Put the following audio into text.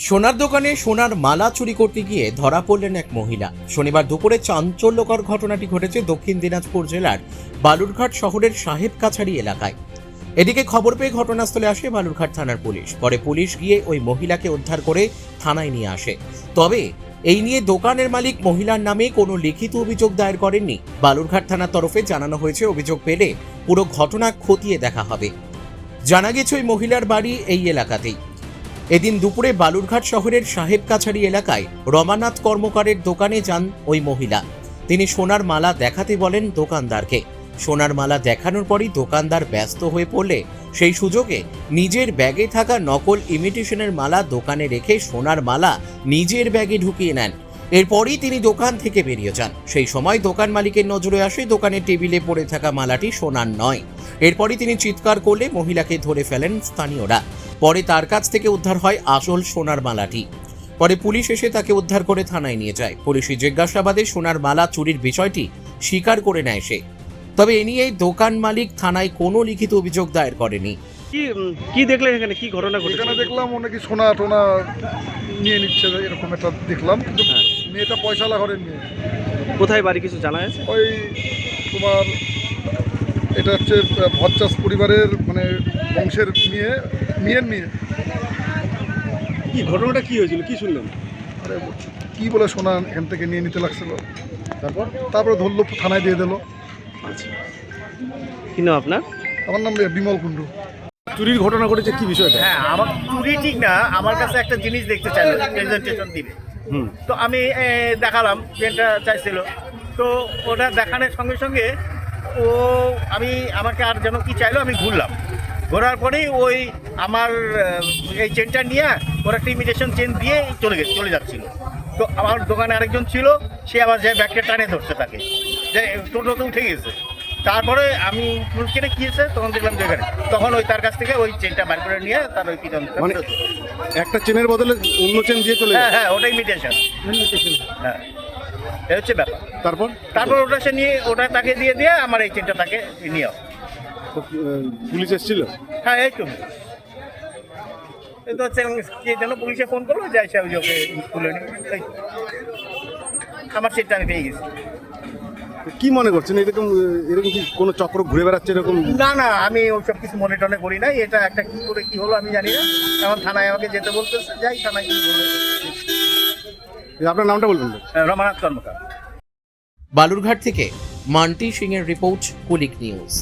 সোনার দোকানে সোনার মালা চুরি করতে গিয়ে ধরা পড়লেন এক মহিলা। শনিবার দুপুরে চাঞ্চল্যকর ঘটনাটি ঘটেছে দক্ষিণ দিনাজপুর জেলার বালুরঘাট শহরের সাহেব কাছারি এলাকায়। এদিকে খবর পেয়ে ঘটনাস্থলে আসে বালুরঘাট থানার পুলিশ। পরে পুলিশ গিয়ে ওই মহিলাকে উদ্ধার করে থানায় নিয়ে আসে। তবে এই নিয়ে দোকানের মালিক মহিলার নামে কোনো লিখিত অভিযোগ দায়ের করেননি। বালুরঘাট থানার তরফে জানানো হয়েছে অভিযোগ পেলে পুরো ঘটনা খতিয়ে দেখা হবে। জানা গেছে ওই মহিলার বাড়ি এই এলাকাতেই। এদিন দুপুরে বালুরঘাট শহরের সাহেব কাছারি এলাকায় রমানাথ কর্মকারের দোকানে যান ওই মহিলা। তিনি সোনার মালা দেখাতে বলেন দোকানদারকে। সোনার মালা দেখানোর পরই দোকানদার ব্যস্ত হয়ে পড়লে সেই সুযোগে নিজের ব্যাগে থাকা নকল ইমিটেশনের মালা দোকানে রেখে সোনার মালা নিজের ব্যাগে ঢুকিয়ে নেন। এরপরই তিনি দোকান থেকে বেরিয়ে যান। সেই সময় দোকান মালিকের নজরে আসে দোকানের টেবিলে পড়ে থাকা মালাটি সোনার নয়। এরপরই তিনি চিৎকার করলে মহিলাকে ধরে ফেলেন স্থানীয়রা। পরে তার কাছ থেকে উদ্ধার হয় আসল সোনার মালাটি। পরে পুলিশ এসে তাকে উদ্ধার করে থানায় নিয়ে যায়। পুলিশি জিজ্ঞাসাবাদে সোনার মালা চুরির বিষয়টি স্বীকার করে নেয় সে। তবে এ নিয়ে দোকান মালিক থানায় কোনো লিখিত অভিযোগ দায়ের করেনি। কি দেখলেন এখানে, কি ঘটনা ঘটেছে? এখানে দেখলাম অনেকে সোনা টোনা নিয়ে নিচ্ছে, এরকম একটা দেখলাম। কিন্তু মেয়েটা পয়সালা ঘরের মেয়ে। কোথায় বাড়ি কিছু জানা আছে? ওই তোমার এটা হচ্ছে ভচ্চাস পরিবারের মানে বংশের মেয়ের মেয়ে। কি ঘটনাটা কি হয়েছিল, কি শুনলেন? আরে কি বলে সোনা এখান থেকে নিয়ে নিতে লাগছিল, তারপরে ধরলো, থানায় দিয়ে দিল। আচ্ছা, কি নাম আপনার? আমার নাম বিমল কুণ্ডু। চুরির ঘটনা ঘটেছে, কি বিষয়টা? হ্যাঁ, আমার চুরি ঠিক না, আমার কাছে একটা জিনিস দেখতে চাইলো, প্রেজেন্টেশন দিবে। তো আমি দেখালাম, যেটা চাইছিল। তো ওটা দেখানোর সঙ্গে সঙ্গে আমাকে আর যেন কি চাইলো, আমি ঘোরার পরেই ওই আমার এই চেনটা নিয়ে ওরা একটা ইমিটেশন চেন দিয়ে চলে যাচ্ছিল। তো আমার দোকানে আরেকজন ছিল, সে আবার যে ব্যাগটা টানে ধরছে তাকে, যে টোটোতে উঠে গেছে। তারপরে আমি কেটে গিয়েছে, তখন দেখলাম যেখানে, তখন ওই তার কাছ থেকে ওই চেনটা বার করে নিয়ে তার ওই পিছন একটা চেনের বদলে অন্য চেন দিয়ে চলে। হ্যাঁ, ওটাই ইমিটেশন। হ্যাঁ, এই হচ্ছে ব্যাপার। তারপর ওটা সে নিয়ে, ওটা তাকে দিয়ে আমার এই চেনটা তাকে নিয়ে। পুলিশ এসেছিল? হ্যাঁ, এই তো হচ্ছে কে যেন পুলিশে ফোন করলো, যে সে ওকে তুলে নিয়ে আমার চেনটা আমি পেয়ে গেছি। কি মনে করছেন, এরকম কি কোনো চক্র ঘুরে বেড়াচ্ছে এরকম? না, আমি ওইসব কিছু মনে টনে করি নাই। এটা একটা কি করে কি হলো আমি জানি না। এখন থানায় আমাকে যেতে বলতেছে, যাই থানায় কি বলবে। আপনার নামটা বলবেন? রমানাথ কর্মকার। বালুরঘাট থেকে মান্টি সিং এর রিপোর্ট, কুলিক নিউজ।